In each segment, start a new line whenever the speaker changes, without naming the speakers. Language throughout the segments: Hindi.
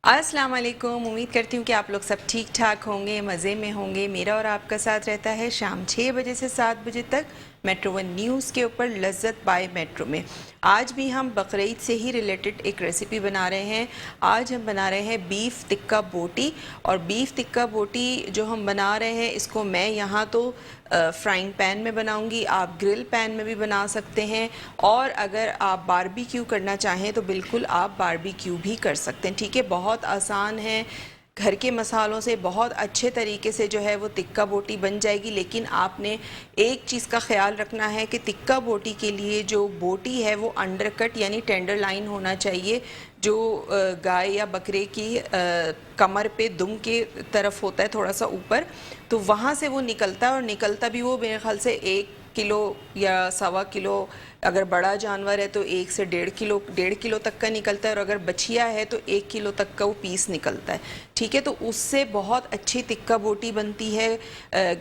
अस्सलाम वालेकुम। उम्मीद करती हूँ कि आप लोग सब ठीक ठाक होंगे, मज़े में होंगे। मेरा और आपका साथ रहता है शाम 6 बजे से 7 बजे तक मेट्रो वन न्यूज़ के ऊपर लज्जत बाय मेट्रो में। आज भी हम बकरीद से ही रिलेटेड एक रेसिपी बना रहे हैं। आज हम बना रहे हैं बीफ टिक्का बोटी। और बीफ टिक्का बोटी जो हम बना रहे हैं इसको मैं यहाँ तो फ्राइंग पैन में बनाऊंगी, आप ग्रिल पैन में भी बना सकते हैं। और अगर आप बारबेक्यू करना चाहें तो बिल्कुल आप बारबेक्यू भी कर सकते हैं। ठीक है, बहुत आसान है, घर के मसालों से बहुत अच्छे तरीके से जो है वो टिक्का बोटी बन जाएगी। लेकिन आपने एक चीज़ का ख्याल रखना है कि टिक्का बोटी के लिए जो बोटी है वो अंडरकट यानी टेंडर लाइन होना चाहिए। जो गाय या बकरे की कमर पे दुम के तरफ होता है थोड़ा सा ऊपर, तो वहाँ से वो निकलता है। और निकलता भी वो मेरे ख्याल से 1 किलो या 1.25 किलो, अगर बड़ा जानवर है तो 1 से 1.5 किलो तक का निकलता है। और अगर बछिया है तो 1 किलो तक का वो पीस निकलता है। ठीक है, तो उससे बहुत अच्छी टिक्का बोटी बनती है,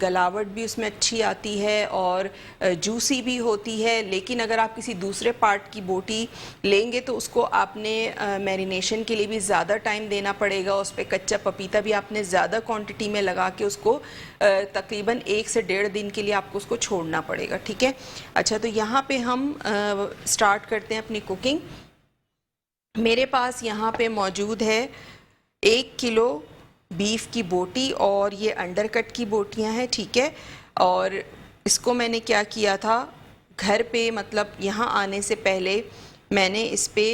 गलावट भी उसमें अच्छी आती है और जूसी भी होती है। लेकिन अगर आप किसी दूसरे पार्ट की बोटी लेंगे तो उसको आपने मैरिनेशन के लिए भी ज़्यादा टाइम देना पड़ेगा। उस पर कच्चा पपीता भी आपने ज़्यादा क्वांटिटी में लगा के उसको तकरीबन 1 से 1.5 दिन के लिए आपको उसको छोड़ना पड़ेगा। ठीक है, अच्छा, तो यहाँ पे हम स्टार्ट करते हैं अपनी कुकिंग। मेरे पास यहाँ पे मौजूद है 1 किलो बीफ की बोटी और ये अंडरकट की बोटियाँ हैं। ठीक है, और इसको मैंने क्या किया था, घर पे मतलब यहाँ आने से पहले मैंने इस पे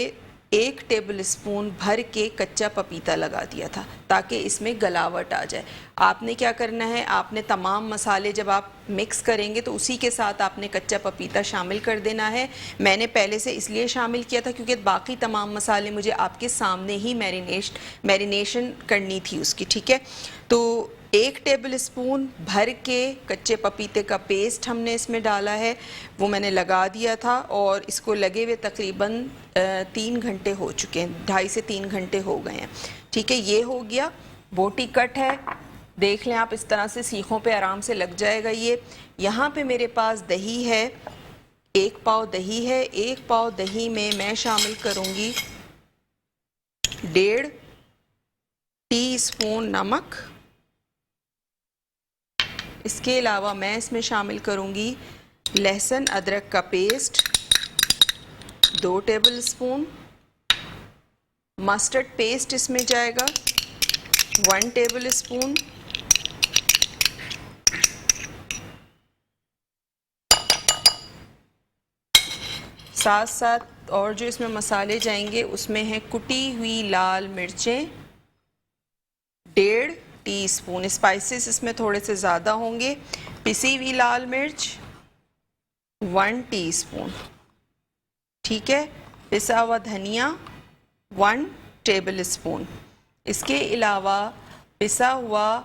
1 टेबल स्पून भर के कच्चा पपीता लगा दिया था ताकि इसमें गलावट आ जाए। आपने क्या करना है, आपने तमाम मसाले जब आप मिक्स करेंगे तो उसी के साथ आपने कच्चा पपीता शामिल कर देना है। मैंने पहले से इसलिए शामिल किया था क्योंकि बाकी तमाम मसाले मुझे आपके सामने ही मैरिनेशन करनी थी उसकी। ठीक है, तो 1 टेबल स्पून भर के कच्चे पपीते का पेस्ट हमने इसमें डाला है, वो मैंने लगा दिया था। और इसको लगे हुए तकरीबन 3 घंटे हो चुके हैं, 2.5 से 3 घंटे हो गए हैं। ठीक है, ये हो गया। बोटी कट है, देख लें आप, इस तरह से सीखों पे आराम से लग जाएगा ये। यहाँ पे मेरे पास दही है, 1 पाव दही है। 1 पाव दही में मैं शामिल करूँगी 1.5 टीस्पून नमक। इसके अलावा मैं इसमें शामिल करूँगी लहसुन अदरक का paste 2 table spoon. Mustard paste इसमें जाएगा 1 टेबल स्पून। साथ साथ और जो इसमें मसाले जाएंगे उसमें हैं कुटी हुई लाल मिर्चें 1.5 टीस्पून। स्पाइसेस इसमें थोड़े से ज़्यादा होंगे। पिसी हुई लाल मिर्च 1 टीस्पून। ठीक है, पिसा हुआ धनिया 1 टेबल स्पून। इसके अलावा पिसा हुआ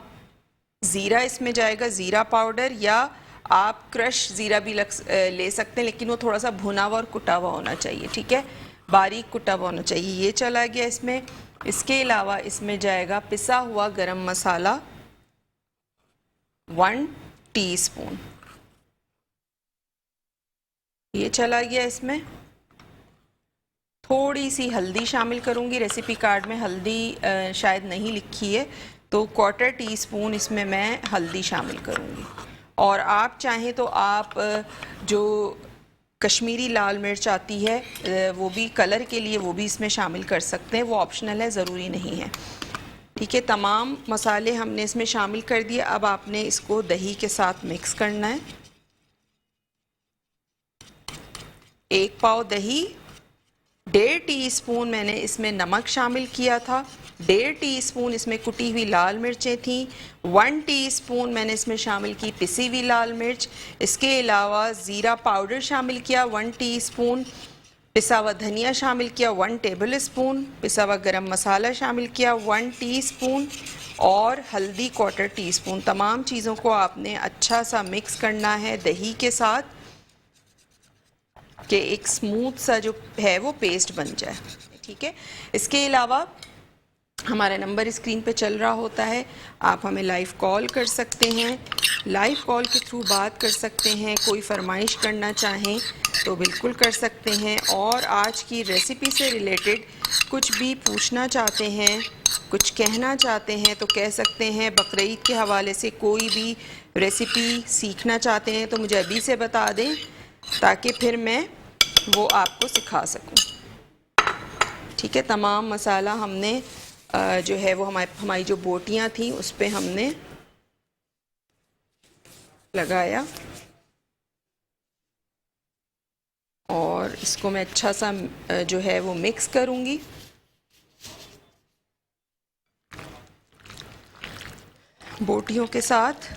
ज़ीरा इसमें जाएगा, ज़ीरा पाउडर, या आप क्रश ज़ीरा भी ले सकते हैं, लेकिन वो थोड़ा सा भुना हुआ और कुटा हुआ होना चाहिए। ठीक है, बारीक कुटा हुआ होना चाहिए। ये चला गया इसमें। इसके अलावा इसमें जाएगा पिसा हुआ गरम मसाला 1 टीस्पून। ये चला गया इसमें। थोड़ी सी हल्दी शामिल करूँगी, रेसिपी कार्ड में हल्दी शायद नहीं लिखी है, तो 1/4 टीस्पून इसमें मैं हल्दी शामिल करूँगी। और आप चाहें तो आप जो कश्मीरी लाल मिर्च आती है वो भी कलर के लिए वो भी इसमें शामिल कर सकते हैं, वो ऑप्शनल है, ज़रूरी नहीं है। ठीक है, तमाम मसाले हमने इसमें शामिल कर दिए। अब आपने इसको दही के साथ मिक्स करना है। 1 पाव दही, 1.5 टीस्पून मैंने इसमें नमक शामिल किया था, 1.5 टीस्पून इसमें कुटी हुई लाल मिर्चें थीं, 1 टीस्पून मैंने इसमें शामिल की पिसी हुई लाल मिर्च। इसके अलावा ज़ीरा पाउडर शामिल किया 1 टीस्पून, पिसा हुआ धनिया शामिल किया 1 टेबल स्पून, पिसा हुआ गरम मसाला शामिल किया 1 टीस्पून और हल्दी 1/4 टीस्पून। तमाम चीज़ों को आपने अच्छा सा मिक्स करना है दही के साथ कि एक स्मूथ सा जो है वो पेस्ट बन जाए। ठीक है, इसके अलावा हमारा नंबर स्क्रीन पे चल रहा होता है, आप हमें लाइव कॉल कर सकते हैं, लाइव कॉल के थ्रू बात कर सकते हैं। कोई फरमाइश करना चाहें तो बिल्कुल कर सकते हैं। और आज की रेसिपी से रिलेटेड कुछ भी पूछना चाहते हैं, कुछ कहना चाहते हैं तो कह सकते हैं। बकरीद के हवाले से कोई भी रेसिपी सीखना चाहते हैं तो मुझे अभी से बता दें ताकि फिर मैं वो आपको सिखा सकूं। ठीक है, तमाम मसाला हमने जो है वो हमारी जो बोटियां थी उस पे हमने लगाया और इसको मैं अच्छा सा जो है वो मिक्स करूंगी। बोटियों के साथ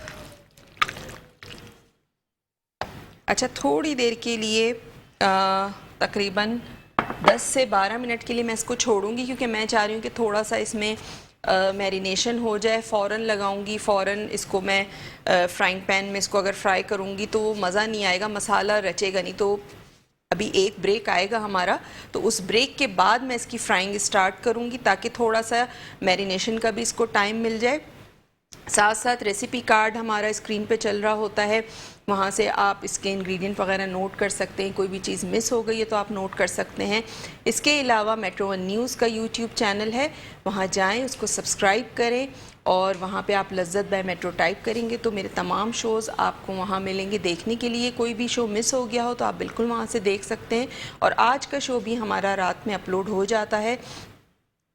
अच्छा थोड़ी देर के लिए तकरीबन 10 से 12 मिनट के लिए मैं इसको छोड़ूंगी, क्योंकि मैं चाह रही हूँ कि थोड़ा सा इसमें मैरिनेशन हो जाए। फ़ौरन लगाऊंगी, फ़ौरन इसको मैं फ्राइंग पैन में इसको अगर फ्राई करूँगी तो मज़ा नहीं आएगा, मसाला रचेगा नहीं। तो अभी एक ब्रेक आएगा हमारा, तो उस ब्रेक के बाद मैं इसकी फ्राइंग स्टार्ट करूँगी ताकि थोड़ा सा मैरिनेशन का भी इसको टाइम मिल जाए। साथ साथ रेसिपी कार्ड हमारा स्क्रीन पे चल रहा होता है, वहाँ से आप इसके इंग्रेडिएंट वगैरह नोट कर सकते हैं। कोई भी चीज़ मिस हो गई है तो आप नोट कर सकते हैं। इसके अलावा मेट्रो वन न्यूज़ का यूट्यूब चैनल है, वहाँ जाएं, उसको सब्सक्राइब करें और वहाँ पे आप लज्जत बाय मेट्रो टाइप करेंगे तो मेरे तमाम शोज़ आपको वहाँ मिलेंगे देखने के लिए। कोई भी शो मिस हो गया हो तो आप बिल्कुल वहाँ से देख सकते हैं। और आज का शो भी हमारा रात में अपलोड हो जाता है,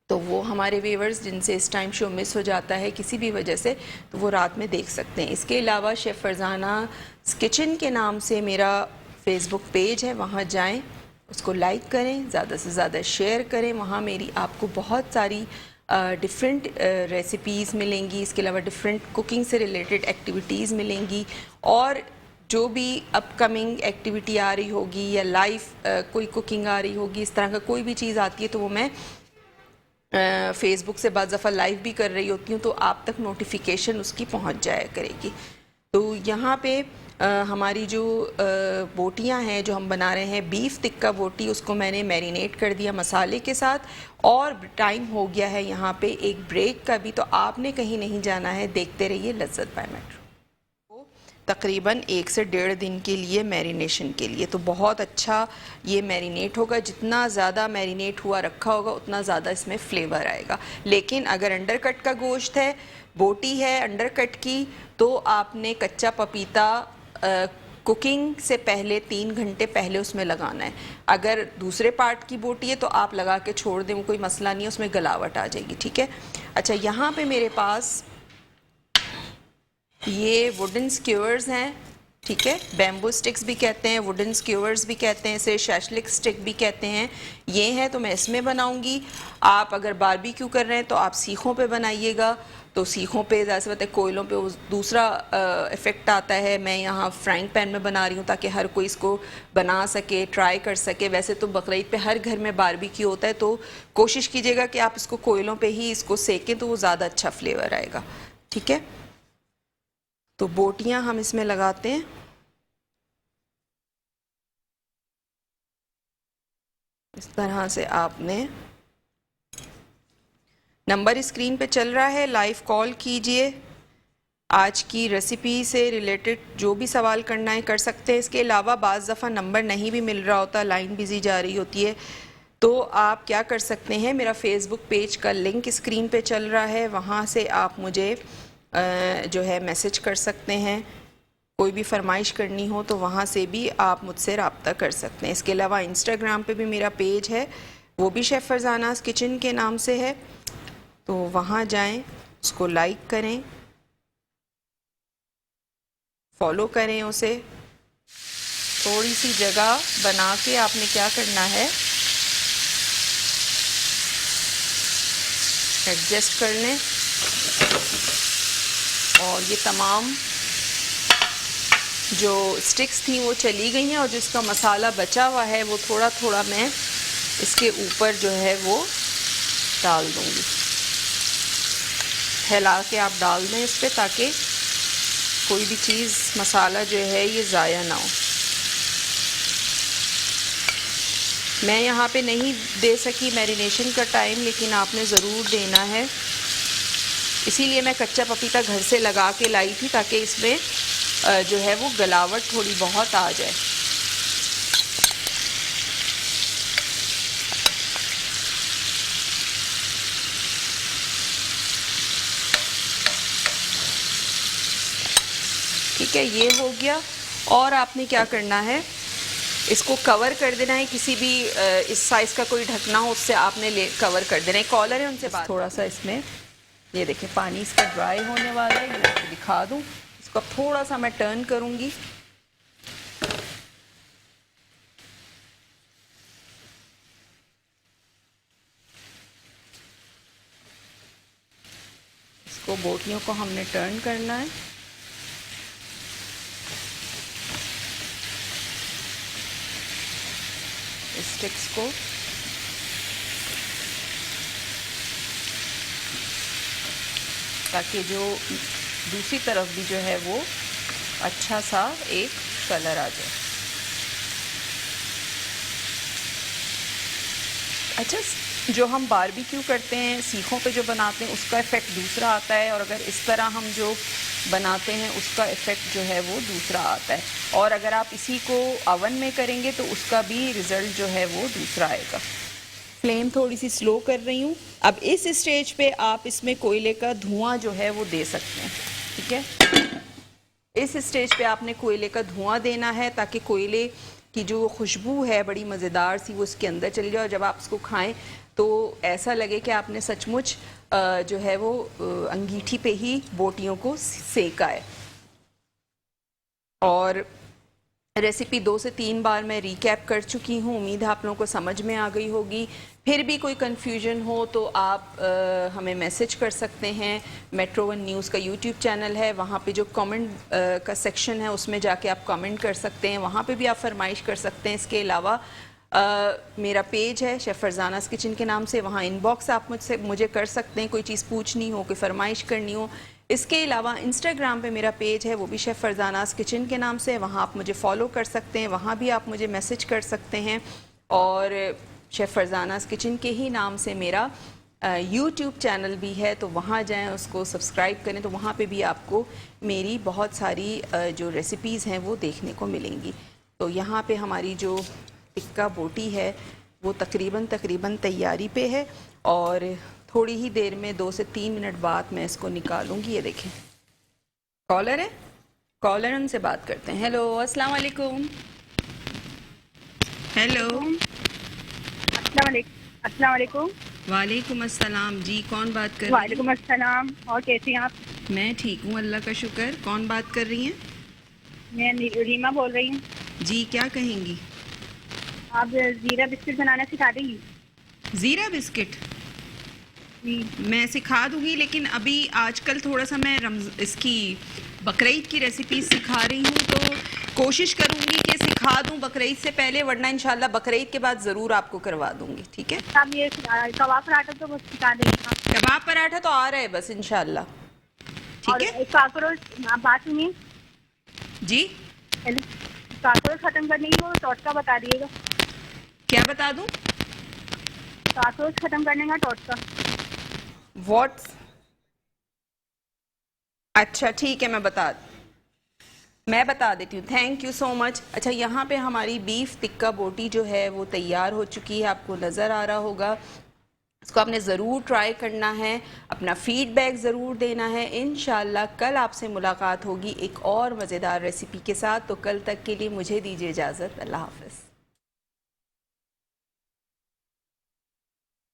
तो वो हमारे व्यूअर्स जिनसे इस टाइम शो मिस हो जाता है किसी भी वजह से, तो वो रात में देख सकते हैं। इसके अलावा शेफ़ फरजाना किचन के नाम से मेरा फेसबुक पेज है, वहाँ जाएं, उसको लाइक करें, ज़्यादा से ज़्यादा शेयर करें। वहाँ मेरी आपको बहुत सारी डिफरेंट रेसिपीज़ मिलेंगी। इसके अलावा डिफरेंट कुकिंग से रिलेटेड एक्टिविटीज़ मिलेंगी और जो भी अपकमिंग एक्टिविटी आ रही होगी या लाइव कोई कुकिंग आ रही होगी, इस तरह का कोई भी चीज़ आती है तो वो मैं फेसबुक से बाज़ दफ़ा लाइव भी कर रही होती हूँ, तो आप तक नोटिफिकेशन उसकी पहुँच जाया करेगी। तो यहाँ पे हमारी जो बोटियाँ हैं जो हम बना रहे हैं, बीफ टिक्का बोटी, उसको मैंने मैरिनेट कर दिया मसाले के साथ और टाइम हो गया है यहाँ पे एक ब्रेक का भी। तो आपने कहीं नहीं जाना है, देखते रहिए लज्जत बाय मेट्रो। तकरीबन 1 से 1.5 दिन के लिए मैरिनेशन के लिए, तो बहुत अच्छा ये मैरिनेट होगा। जितना ज़्यादा मैरिनेट हुआ रखा होगा उतना ज़्यादा इसमें फ्लेवर आएगा। लेकिन अगर अंडरकट का गोश्त है, बोटी है अंडरकट की, तो आपने कच्चा पपीता कुकिंग से पहले 3 घंटे पहले उसमें लगाना है। अगर दूसरे पार्ट की बोटी है तो आप लगा के छोड़ दें, वो कोई मसला नहीं है, उसमें गलावट आ जाएगी। ठीक है, अच्छा यहाँ पे मेरे पास ये वुडन स्क्यूअर्स हैं, ठीक है, बैम्बू स्टिक्स भी कहते हैं, वुडन स्क्यूअर्स भी कहते हैं, इसे शैशलिक स्टिक भी कहते हैं। ये हैं तो मैं इसमें बनाऊंगी। आप अगर बारबेक्यू कर रहे हैं तो आप सीखों पे बनाइएगा, तो सीखों पे ज़्यादा से ज़्यादा कोयलों पे दूसरा इफ़ेक्ट आता है। मैं यहाँ फ्राइंग पैन में बना रही हूँ ताकि हर कोई इसको बना सके, ट्राई कर सके। वैसे तो बकरीद पे हर घर में बारबेक्यू होता है, तो कोशिश कीजिएगा कि आप इसको कोयलों पे ही इसको सेकें तो वो ज़्यादा अच्छा फ्लेवर आएगा। ठीक है, तो बोटियां हम इसमें लगाते हैं। इस तरह से आपने, नंबर स्क्रीन पे चल रहा है, लाइव कॉल कीजिए। आज की रेसिपी से रिलेटेड जो भी सवाल करना है कर सकते हैं। इसके अलावा बाज़ दफ़ा नंबर नहीं भी मिल रहा होता, लाइन बिजी जा रही होती है, तो आप क्या कर सकते हैं, मेरा फेसबुक पेज का लिंक स्क्रीन पे चल रहा है, वहाँ से आप मुझे जो है मैसेज कर सकते हैं। कोई भी फरमाइश करनी हो तो वहाँ से भी आप मुझसे रब्ता कर सकते हैं। इसके अलावा इंस्टाग्राम पे भी मेरा पेज है, वो भी शेफ़ फरजानास किचन के नाम से है, तो वहाँ जाएं, उसको लाइक करें, फॉलो करें उसे। थोड़ी सी जगह बना के आपने क्या करना है, एडजस्ट कर लें और ये तमाम जो स्टिक्स थी वो चली गई हैं और जिसका मसाला बचा हुआ है वो थोड़ा थोड़ा मैं इसके ऊपर जो है वो डाल दूँगी। फैला के आप डाल दें इस पर ताकि कोई भी चीज़ मसाला जो है ये ज़ाया ना हो। मैं यहाँ पे नहीं दे सकी मैरिनेशन का टाइम, लेकिन आपने ज़रूर देना है, इसीलिए मैं कच्चा पपीता घर से लगा के लाई थी ताकि इसमें जो है वो गलावट थोड़ी बहुत आ जाए। ठीक है, ये हो गया। और आपने क्या करना है, इसको कवर कर देना है, किसी भी इस साइज़ का कोई ढकना हो उससे आपने कवर कर देना है। कॉलर है उनसे बात, थोड़ा सा इसमें ये देखें पानी इसका ड्राई होने वाला है, मैं आपको दिखा दूँ। इसको थोड़ा सा मैं टर्न करूँगी। इसको बोटियों को हमने टर्न करना है। स्टिक्स को ताकि जो दूसरी तरफ भी जो है वो अच्छा सा एक कलर आ जाए। अच्छा, जो हम बारबेक्यू करते हैं, सीखों पे जो बनाते हैं, उसका इफ़ेक्ट दूसरा आता है, और अगर इस तरह हम जो बनाते हैं उसका इफ़ेक्ट जो है वो दूसरा आता है। और अगर आप इसी को अवन में करेंगे तो उसका भी रिज़ल्ट जो है वो दूसरा आएगा। फ्लेम थोड़ी सी स्लो कर रही हूँ। अब इस स्टेज पे आप इसमें कोयले का धुआं जो है वो दे सकते हैं, ठीक है। इस स्टेज पे आपने कोयले का धुआं देना है ताकि कोयले की जो खुशबू है बड़ी मज़ेदार सी वो इसके अंदर चली जाए, और जब आप इसको खाएं तो ऐसा लगे कि आपने सचमुच जो है वो अंगीठी पे ही बोटियों को सेका है। और रेसिपी 2 से 3 बार मैं रिकैप कर चुकी हूँ, उम्मीद है आप लोगों को समझ में आ गई होगी। फिर भी कोई कन्फ्यूजन हो तो आप हमें मैसेज कर सकते हैं। मेट्रो वन न्यूज़ का यूट्यूब चैनल है, वहाँ पे जो कमेंट का सेक्शन है उसमें जाके आप कमेंट कर सकते हैं, वहाँ पे भी आप फरमाइश कर सकते हैं। इसके अलावा मेरा पेज है शेफ़ फरजानास किचन के नाम से, वहाँ इनबॉक्स आप मुझे कर सकते हैं, कोई चीज़ पूछनी हो, कोई फरमाइश करनी हो। इसके अलावा इंस्टाग्राम पे मेरा पेज है, वो भी शेफ़ फरजानास किचन के नाम से, वहाँ आप मुझे फॉलो कर सकते हैं, वहाँ भी आप मुझे मैसेज कर सकते हैं। और शेफ़ फरजानास किचन के ही नाम से मेरा यूट्यूब चैनल भी है, तो वहाँ जाएं, उसको सब्सक्राइब करें, तो वहाँ पे भी आपको मेरी बहुत सारी जो रेसिपीज़ हैं वो देखने को मिलेंगी। तो यहाँ पे हमारी जो टिक्का बोटी है वो तकरीबन तैयारी पे है, और थोड़ी ही देर में 2 से 3 मिनट बाद मैं इसको निकालूंगी। ये देखें कॉलर है, कॉलर उनसे बात करते हैं। हेलो, अस्सलाम वालेकुम। हेलो,
अस्सलाम वालेकुम।
वालेकुम अस्सलाम जी, कौन बात कर रही हैं?
वालेकुम अस्सलाम। और कैसी हैं आप?
मैं ठीक हूँ, अल्लाह का शुक्र। कौन बात कर रही हैं?
मैं रीमा बोल रही हूँ।
जी, क्या कहेंगी?
आप ज़ीरा बिस्किट बनाना सिखा देंगी?
ज़ीरा बिस्किट
जी।
मैं सिखा दूंगी, लेकिन अभी आजकल थोड़ा सा मैं इसकी बकरीद की रेसिपी सिखा रही हूँ, तो कोशिश करूँगी कि सिखा दूँ बकरीद से पहले, वरना इंशाल्लाह बकरीद के बाद ज़रूर आपको करवा दूँगी, ठीक है?
आप ये कबाब पराठा तो बस सिखा देंगे?
कबाब पराठा तो आ रहा है बस इंशाल्लाह, ठीक है?
काकरोच, आप बात सुनिए
जी,
काकरोच ख़त्म करने की वो टोटका बता दिएगा।
क्या बता दूँ?
काकरोच ख़त्म करने का टोटका।
व्हाट? अच्छा ठीक है, मैं बता देती हूँ। Thank you so much. अच्छा, यहाँ पे हमारी बीफ टिक्का बोटी जो है वो तैयार हो चुकी है, आपको नज़र आ रहा होगा। इसको आपने ज़रूर ट्राई करना है, अपना फीडबैक ज़रूर देना है। इंशाल्लाह कल आपसे मुलाकात होगी एक और मज़ेदार रेसिपी के साथ। तो कल तक के लिए मुझे दीजिए इजाज़त। अल्लाह हाफ़िज़।